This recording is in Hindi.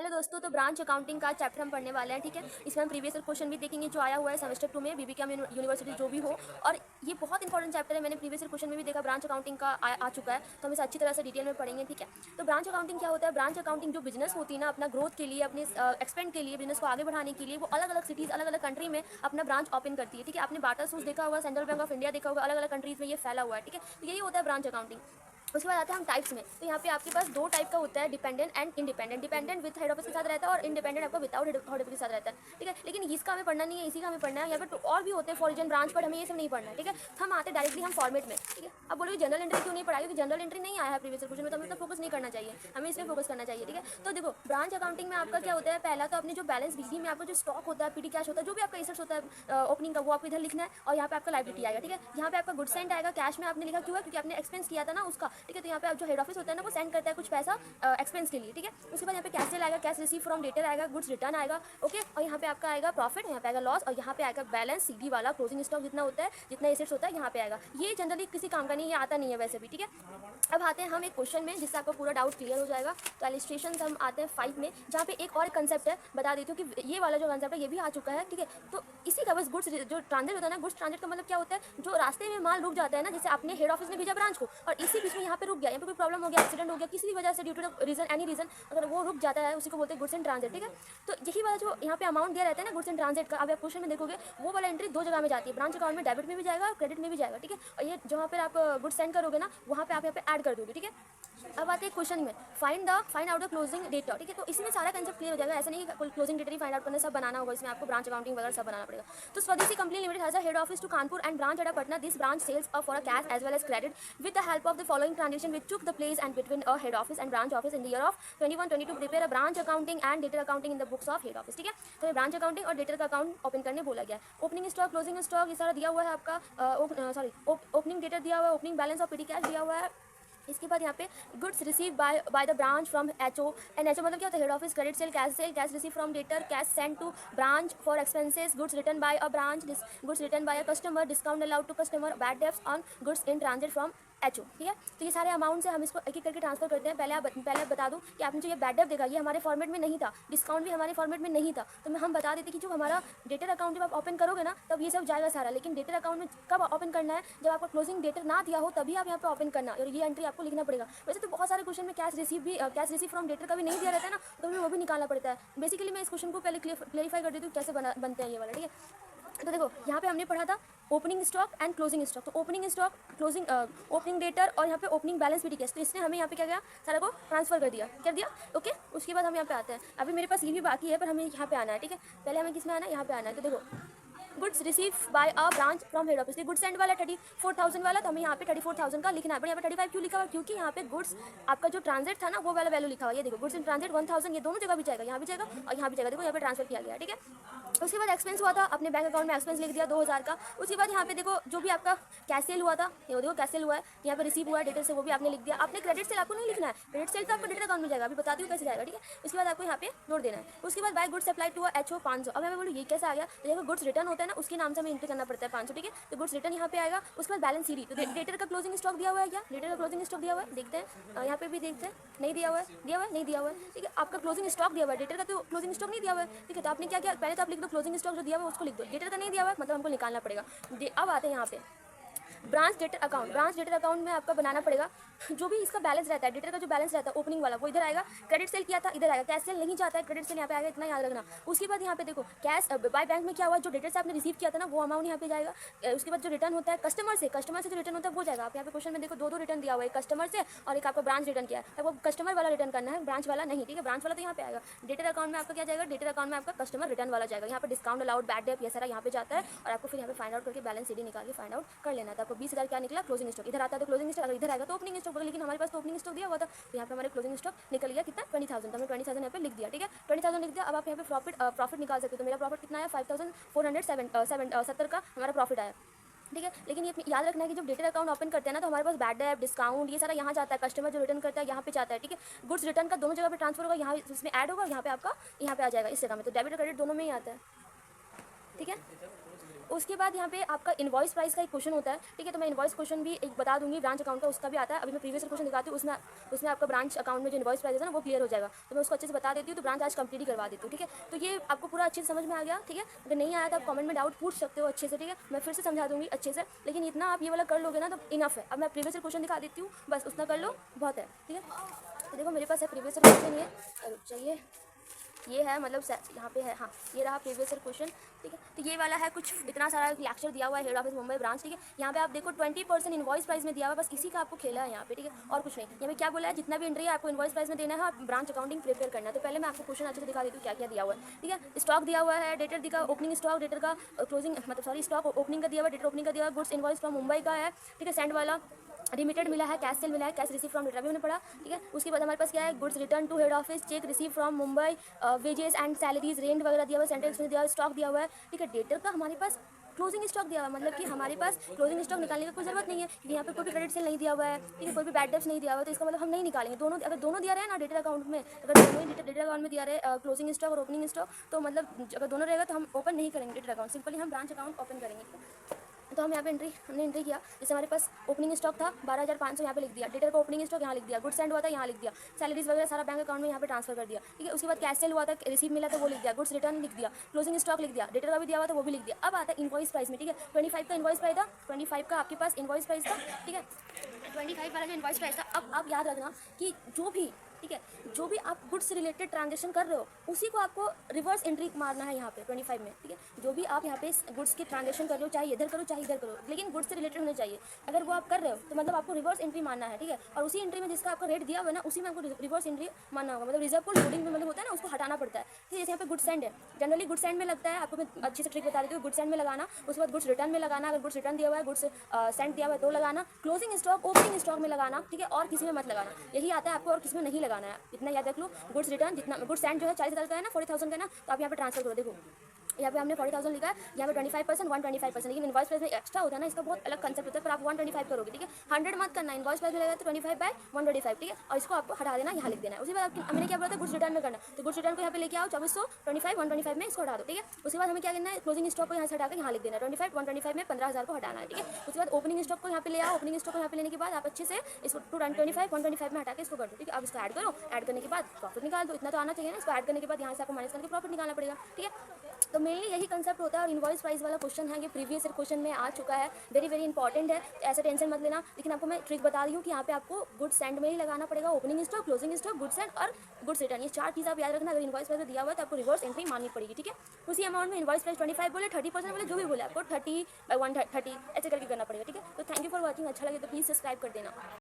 हेलो दोस्तों, तो ब्रांच अकाउंटिंग का चैप्टर हम पढ़ने वाले हैं। ठीक है, इसमें हम प्रीवियस ईयर क्वेश्चन भी देखेंगे जो आया हुआ है सेमेस्टर 2 में बीबीकेएम यूनिवर्सिटी जो भी हो। और ये बहुत इंपॉर्टेंट चैप्टर है, मैंने प्रीवियस ईयर क्वेश्चन में भी देखा ब्रांच अकाउंटिंग का आ चुका है, तो हम इसे अच्छी तरह से डिटेल में पढ़ेंगे। ठीक है, तो ब्रांच अकाउंटिंग क्या होता है? ब्रांच अकाउंटिंग जो बिजनेस होती है ना, अपना ग्रोथ के लिए, अपने एक्सपेंड के लिए, बिजनेस को आगे बढ़ाने के लिए वो अलग अलग सिटीज़, अलग अलग कंट्री में अपना ब्रांच ओपन करती है। ठीक है, आपने बाटा सूज देखा होगा, सेंट्रल बैंक ऑफ इंडिया देखा होगा, अलग अलग कंट्रीज में ये फैला हुआ है। ठीक है, तो यही होता है ब्रांच अकाउंटिंग। उसके बाद आते हैं हम टाइप्स में। तो यहाँ पे आपके पास दो टाइप का होता है, dependent and independent. Dependent with head office के साथ रहता है और इंडिपेंडेंट आपका विदाउट हेड ऑफिस के साथ रहता है। ठीक है, लेकिन इसका हमें पढ़ना नहीं है, इसी का हमें पढ़ना है। यहाँ पे तो और भी होते हैं फॉर ब्रांच, पर हमें ये सब नहीं पढ़ना है। ठीक है, हम आते हैं डायरेक्टली हम फॉर्मेट में। ठीक है, अब बोलोगे जनरल एंट्री क्यों नहीं पढ़ाई? क्योंकि जनरल एंट्री नहीं आया है प्रीवियस क्वेश्चन में, तो हमें तो फोकस नहीं करना चाहिए, हमें इसमें फोकस करना चाहिए। ठीक है, तो देखो ब्रांच अकाउंटिंग में आपका क्या होता है, पहला तो अपनी जो बैलेंस बिजली में आपका जो स्टॉक होता है, पीडी कैश होता है, जो भी आपका एसेट्स होता है ओपनिंग का, वो आपको इधर लिखना है। और यहाँ पे आपका लायबिलिटी आएगा। ठीक है, यहाँ पे आपका गुड सेंड आएगा, कैश में आपने लिखा क्यों है? क्योंकि आपने एक्सपेंस किया था ना उसका। ठीक है, तो यहाँ पे जो हेड ऑफिस होता है ना, वो सेंड करता है कुछ पैसा एक्सपेंस के लिए। ठीक है, उसके बाद यहाँ पे कैश सेल आएगा, कैश रिसीव फ्रॉम डेटर आएगा, गुड्स रिटर्न आएगा। ओके, और यहाँ पे आपका आएगा प्रॉफिट, यहाँ पे आएगा लॉस, और यहाँ पे आएगा बैलेंस सीडी वाला, क्लोजिंग स्टॉक जितना होता है, जितना एसेट्स होता है यहाँ पे आएगा। ये जनरली किसी काम का नहीं, ये आता नहीं है वैसे भी। ठीक है, अब आते हैं हम एक क्वेश्चन में जिससे आपको पूरा डाउट क्लियर हो जाएगा। तो इलस्ट्रेशन हम आते हैं 5 में, जहाँ पे एक और कंसेप्ट है, बता देती हूँ कि ये वाला जो कंसेप्ट है ये भी आ चुका है। ठीक है, तो इसी का बस गुड्स जो ट्रांजिट होता है ना, गुड्स ट्रांजिट का मतलब क्या होता है? जो रास्ते में माल रुक जाता है ना, जैसे आपने हेड ऑफिस में भेजा ब्रांच को और इसी बीच में यहाँ पे रुक गया, यहाँ पे कोई प्रॉब्लम हो गया, एक्सीडेंट हो गया, किसी भी वजह से due to reason, any reason, अगर वो रुक जाता है उसी को बोलते हैं गुड्स इन ट्रांजिट। ठीक है, तो यही वाला जो यहाँ पे अमाउंट दिया रहता है ना गुड्स इन ट्रांजिट का, अब आप क्वेश्चन में देखोगे वो वाला एंट्री दो जगह में जाती है, ब्रांच अकाउंट में डेबिट में भी जाएगा और क्रेडिट में भी जाएगा। ठीक है, और ये जहाँ पर आप गुड्स सेंड करोगे ना, वहाँ पे आप यहाँ पे ऐड कर दोगे। ठीक है, अब आते हैं क्वेश्चन में, find out the closing data. ठीक है, तो इसमें सारा कंसेप्ट क्लियर हो जाएगा। ऐसा नहीं कि क्लोजिंग डेटा ही फाइंड आउट करना, सब बनाना होगा इसमें, आपको ब्रांच अकाउंटिंग वगैरह सब बनाना पड़ेगा। तो Swadeshi company limited has a head office to Kanpur and branch at Patna. This branch sells for a cash as well as credit with the help of the following transaction which took the place and between a head office and branch office in the year of 21-22 prepare a branch accounting and data accounting in the books of head office. ठीक है, तो ये ब्रांच अकाउंटिंग और डेटा का अकाउंट ओपन करने बोला गया है। ओपनिंग स्टॉक, क्लोजिंग स्टॉक, ये सारा दिया हुआ है आपका। ओपनिंग डेटा दिया हुआ है, ओपनिंग बैलेंस और पीडी कैश दिया हुआ है। इसके बाद यहाँ पे goods receive by the branch from HO, and HO मतलब क्या होता है? Head office. Credit sale, cash receive from debtor, cash send to branch for expenses, goods return by a branch, goods return by a customer, discount allowed to customer, bad debts on goods in transit from HO. ठीक है, तो ये सारे अमाउंट से हम इसको एक एक करके ट्रांसफर करते हैं। पहले बता दूं कि आपने जो ये बैड डेब्ट देखा, ये हमारे फॉर्मेट में नहीं था, डिस्काउंट भी हमारे फॉर्मेट में नहीं था। तो हम बता देते कि जो हमारा डेटर अकाउंट जब आप ओपन करोगे ना, तब ये सब जाएगा सारा। लेकिन डेटर अकाउंट में कब ओपन करना है? जब आपका क्लोजिंग डेटर ना दिया हो, तभी आप यहाँ पे ओपन करना, और ये एंट्री आपको लिखना पड़ेगा। वैसे तो बहुत सारे क्वेश्चन में कैश रिसीव फ्रॉम डेटर का भी नहीं दिया रहता है ना, तो हमें वो भी निकालना पड़ता है। बेसिकली मैं इस क्वेश्चन को पहले क्लेरिफाई कर देती हूँ कैसे बनते हैं ये वाला। ठीक है, तो देखो यहाँ पे हमने पढ़ा था opening stock and closing stock. तो opening stock, closing, opening debtor और यहाँ पे ओपनिंग बैलेंस भी। ठीक है, तो इसने हमें यहाँ पे क्या किया, सारा को ट्रांसफर कर दिया। ओके, उसके बाद हम यहाँ पे आते हैं। अभी मेरे पास ये भी बाकी है, पर हमें यहाँ पे आना है। ठीक है, पहले हमें किस में आना है? यहाँ पे आना है। तो देखो goods receive bye a branch from head office, goods send वाला 34,000 वाला, तो हमें यहाँ पे 34,000 का लिखना है। पर यहाँ पे 35 क्यों लिखा हुआ? क्योंकि यहाँ पे गुड्स आपका जो ट्रांजिट था ना, वो वाला वैल्यू लिखा हुआ है। ये देखो गुड्स इन ट्रांजिट 1000, ये दोनों जगह भी जाएगा, यहाँ भी जाएगा और यहाँ भी जाएगा। देखो यहाँ पे ट्रांसफर किया गया। ठीक है, उसके बाद एक्सपेंस हुआ था, अपने बैंक अकाउंट में एक्सपेंस लिख दिया 2000 का। उसके बाद यहाँ पे देखो जो भी आपका कैश सेल हुआ था, ये देखो कैश सेल हुआ है, यहाँ पे रिसीव हुआ है डेटर से, वो भी आपने लिख दिया। आपने क्रेडिट सेल आपको नहीं लिखना है, क्रेडिट सेल तो आपको डेटर अकाउंट में जाएगा, अभी बताती हूँ कैसे जाएगा। ठीक है, उसके बाद आपको यहाँ पे नोट देना है। उसके बाद by goods supply to HO 500। अब मैं बोलूँ ये कैसे आ गया? तो देखो गुड्स रिटर्न होता है ना, उसके नाम से हमें एंट्री करना पड़ता है 500। ठीक है, तो गुड्स रिटर्न यहाँ पे आएगा। उसके बाद बैलेंस सीडी, तो डेटर का क्लोजिंग स्टॉक दिया हुआ है क्या? डेटर का क्लोजिंग स्टॉक दिया हुआ है, देखते हैं। यहाँ पे भी देखते हैं, नहीं दिया हुआ है, नहीं दिया हुआ है। ठीक है, आपका क्लोजिंग स्टॉक दिया हुआ है, डेटर का तो क्लोजिंग स्टॉक नहीं दिया हुआ है। ठीक है, तो आपने क्या किया? पहले तो आप लिख दो क्लोजिंग स्टॉक जो दिया हुआ है उसको लिख दो, डेटर का नहीं दिया हुआ है मतलब हमको निकालना पड़ेगा। अब आते हैं यहाँ पे branch debtor account. Branch debtor account में आपका बनाना पड़ेगा जो भी इसका बैलेंस रहता है, डेटर का जो बैलेंस रहता है ओपनिंग वाला, वो इधर आएगा। क्रेडिट सेल किया था, इधर आएगा। कैश सेल नहीं चाहता है, क्रेडिट सेल यहाँ पे आएगा, इतना याद रखना। उसके बाद यहाँ पे देखो कैश बाय बैंक में क्या हुआ, जो डेटर से आपने रिसीव किया था ना, वो अमाउंट यहाँ पे जाएगा। उसके बाद जो रिटर्न होता है कस्टमर से जो रिटर्न होता है वो जाएगा। आप यहाँ पे क्वेश्चन में देखो दो रिटर्न दिया हुआ है, एक कस्टमर से और एक आपको ब्रांच रिटर्न किया है। आपको कस्टमर वाला रिटर्न करना है, ब्रांच वाला नहीं। ठीक है, ब्रांच वाला तो यहाँ पे आएगा। डेटर अकाउंट में आपका क्या जाएगा? डेटर अकाउंट में आपका कस्टमर रिटर्न वाला जाएगा। यहाँ पे डिस्काउंट अलाउड, बैड डेट, ये सारा यहाँ पे जाता है और आपको फिर यहाँ पे फाइंड आउट करके बैलेंस सीडी निकाल के फाइंड आउट कर लेना था। आपको 20,000 क्या निकला? Closing stock. इधर आता है तो क्लोजिंग स्टॉक, इधर आएगा तो ओपनिंग स्टॉक, लेकिन हमारे पास तो ओपनिंग स्टॉक दिया हुआ था, तो यहाँ पे हमारे क्लोजिंग स्टॉक निकल गया कितना? 20,000। तो हमने 20,000 यहाँ पे लिख दिया। ठीक है, 20,000 लिख दिया। अब आप यहाँ पे प्रॉफिट निकाल सकते हो। तो मेरा प्रॉफिट कितना है? 5,470 का हमारा प्रॉफिट आया। ठीक है, लेकिन ये याद रखना है कि जब डेटर अकाउंट ओपन करते हैं ना, तो हमारे पास बैड डेट, डिस्काउंट, ये सारा यहाँ जाता है। कस्टमर जो रिटर्न करता है यहाँ पे जाता है। ठीक है, गुड्स रिटर्न का दोनों जगह पे ट्रांसफर होगा, यहाँ इसमें ऐड होगा, यहाँ पे आपका यहाँ पे आ जाएगा इस जगह में। तो डेबिट और क्रेडिट दोनों में ही आता है। ठीक है, उसके बाद यहाँ पे आपका इनवॉइस प्राइस का एक क्वेश्चन होता है, ठीक है। तो मैं इनवॉइस क्वेश्चन भी एक बता दूंगी, ब्रांच अकाउंट का उसका भी आता है। अभी मैं प्रीवियस क्वेश्चन दिखाती हूँ, उसमें आपका ब्रांच अकाउंट में जो इनवॉइस प्राइस है ना वो क्लियर हो जाएगा। तो मैं उसको अच्छे से बता देती हूँ, तो ब्रांच आज कंप्लीट ही करवा देती हूँ, ठीक है। तो ये आपको पूरा अच्छे से समझ में आ गया, ठीक है। अगर नहीं आया तो आप कमेंट में डाउट पूछ सकते हो अच्छे से, ठीक है। मैं फिर से समझा दूंगी अच्छे से, लेकिन इतना आप ये वाला कर लोगे ना तो इनफ है। अब मैं प्रीवियस क्वेश्चन दिखा देती हूँ, बस उतना कर लो, बहुत है, ठीक है। तो देखो मेरे पास है प्रीवियस क्वेश्चन, ये चाहिए, ये है मतलब यहाँ पे है, हाँ ये रहा प्रीवियस क्वेश्चन, ठीक है। तो ये वाला है, कुछ इतना सारा लेक्चर दिया हुआ है हेड ऑफिस मुंबई ब्रांच, ठीक है। यहाँ पे आप देखो 20% इनवॉइस प्राइस में दिया हुआ है, बस इसी का आपको खेला है यहाँ पे, ठीक है, और कुछ नहीं। यहाँ पे क्या बोला है, जितना भी एंट्री है आपको इनवॉइस प्राइस में देना है और ब्रांच अकाउंटिंग प्रिपेयर करना है। तो पहले मैं आपको क्वेश्चन अच्छे से दिखा देती हूँ क्या क्या दिया हुआ है, ठीक है। स्टॉक दिया हुआ है, डेटर दिखा, ओपनिंग स्टॉक, डेटर का क्लोजिंग, मतलब सॉरी स्टॉक ओपनिंग का दिया हुआ है, डेटर ओपनिंग का दिया हुआ है, गुड्स इनवॉइस फ्रॉम मुंबई का है, ठीक है। सेंड वाला रिमिटेड मिला है, कैश सेल मिला है, कैश रिसीव फ्रॉम डेटा भी हमने पढ़ा, ठीक है। उसके बाद हमारे पास क्या है, goods return to head office, cheque receive from Mumbai, wages and salaries, rent वगैरह दिया हुआ है, सेंटेक्स में दिया हुआ है, स्टॉक दिया हुआ है, ठीक है। डेटर का हमारे पास क्लोजिंग स्टॉक दिया हुआ है, मतलब कि हमारे पास क्लोजिंग स्टॉक निकालने की कोई जरूरत नहीं है, क्योंकि यहाँ पे कोई भी क्रेडिट सेल नहीं दिया हुआ है, ठीक है, कोई भी बैड डेब्ट्स नहीं दिया हुआ है, तो इसका मतलब हम नहीं निकालेंगे। दोनों, अगर दोनों दिया रहे ना डेटर अकाउंट में, अगर दोनों ही डेटर अकाउंट में दिया रहे क्लोजिंग स्टॉक और ओपनिंग स्टॉक, तो मतलब अगर दोनों रहेगा तो हम ओपन नहीं करेंगे डेटर अकाउंट, सिंपली हम ब्रांच अकाउंट ओपन करेंगे। तो हम यहाँ पे हमने एंट्री किया, जैसे हमारे पास ओपनिंग स्टॉक था 12,500, यहाँ पे लिख दिया, डेटर का ओपनिंग स्टॉक यहाँ लिख दिया, गुड्स सेंड हुआ था यहाँ लिख दिया, सैलरीज वगैरह सारा बैंक अकाउंट में यहाँ पे ट्रांसफर कर दिया, ठीक है। उसके बाद कैश सेल हुआ था, रिसीव मिला था वो लिख दिया, गुड्स रिटर्न लिख दिया, क्लोजिंग स्टॉक लिख दिया, डेटर का भी दिया हुआ था वो भी लिख दिया। अब आता है इनवॉइस प्राइस में, ठीक है। 25 का इनवॉइस प्राइस था, 25 का आपके पास इनवॉइस प्राइस था, ठीक है। 25 वाला जो इनवॉइस प्राइस था, अब आप याद रखना कि जो भी, ठीक है, जो भी आप गुड्स से रिलेटेड ट्रांजेक्शन कर रहे हो उसी को आपको रिवर्स एंट्री मारना है यहाँ पे 25 में, ठीक है। जो भी आप यहाँ पे गुड्स की ट्रांजेक्शन कर रहे हो, चाहे इधर करो चाहे इधर करो, लेकिन गुड्स से रिलेटेड होने चाहिए। अगर वो आप कर रहे हो तो मतलब आपको रिवर्स एंट्री मारना है, ठीक है। और उसी एंट्री में जिसका आपका रेट दिया हुआ है ना, उसी में आपको रिवर्स एंट्री मानना होगा, मतलब रिजर्व को लोडिंग में मतलब होता है ना, उसको हटाना पड़ता है, ठीक है। जैसे यहाँ पे गुड्स सेंड है, जनरली गुड्स सेंड में लगता है, आपको मैं अच्छे से ट्रिक बता देती हूँ, गुड्स सेंड में लगाना, उसके बाद गुड्स रिटर्न में लगाना, अगर गुड्स रिटर्न दिया हुआ है, गुड्स सेंड दिया हुआ है तो लगाना, क्लोजिंग स्टॉक ओपनिंग स्टॉक में लगाना, ठीक है, और किसी में मत लगाना, यही आता है आपको, और किसी में नहीं लगाना है, इतना याद रख लो। गुड्स रिटर्न जितना, गुड्स सेंड जो है 40,000 का है ना, 40,000 का है ना, तो आप यहाँ पे ट्रांसफर करो। देखो यहाँ पे हमने 40,000 लिखा है, यहाँ पे 25%, 125%, लेकिन इनवॉइस प्राइस में एक्स्ट्रा होता है ना, इसका बहुत अलग कंसेप्ट होता है, पर आप 125 करोगे, ठीक है। 100 मत करना, इनवॉइस प्राइस में लगेगा तो 25/125, ठीक है। और इसको आपको हटा देना, यहाँ लिख देना है। उसके बाद मैंने क्या बोला था, गुड्स रिटर्न में करना, तो गुड्स रिटर्न को यहाँ पे लेके आओ 2400, 25, 125 में इसको हटा दो, ठीक है। उसके बाद हमें क्या करना है, क्लोजिंग स्टॉक को यहाँ से हटा के यहाँ लिख देना है, 25, 125 में 15,000 को हटाना है, ठीक है। उसके बाद ओपनिंग स्टॉक को यहाँ पे ले आओ, ओपनिंग स्टॉक को यहाँ पे लेने के बाद आप अच्छे से इसको 25, 125 में हटा के इसको कर दो, ठीक है। अब इसको ऐड करो, ऐड करने के बाद प्रॉफिट निकाल दो, इतना तो आना चाहिए ना। इसको ऐड करने के बाद यहाँ से आपको माइनस करके प्रॉफिट निकालना पड़ेगा, ठीक है। तो मेनली यही कंसेप्ट होता है। और इनवॉइस प्राइस वाला क्वेश्चन है, ये प्रीवियस क्वेश्चन में आ चुका है, वेरी वेरी इंपॉर्टेंट है, ऐसा टेंशन मत लेना। लेकिन आपको मैं ट्रिक बता रही हूँ कि यहाँ पे आपको गुड्स सेंड में ही लगाना पड़ेगा, opening stock, closing stock, goods send और गुड्स रिटर्न, ये 4 चीज़ आप याद रखना। अगर इनवॉइस प्राइस दिया हुआ है तो आपको रिवर्स एंट्री माननी पड़ेगी, ठीक है। उसी अमाउंट में इनवॉइस प्राइस 25 बोले, 30% बोले, जो भी बोले आपको 30/130 ऐसे करके करना पड़ेगा, ठीक है। तो थैंक यू फॉर वॉचिंग, अच्छा लगे तो प्लीज़ सब्सक्राइब कर देना।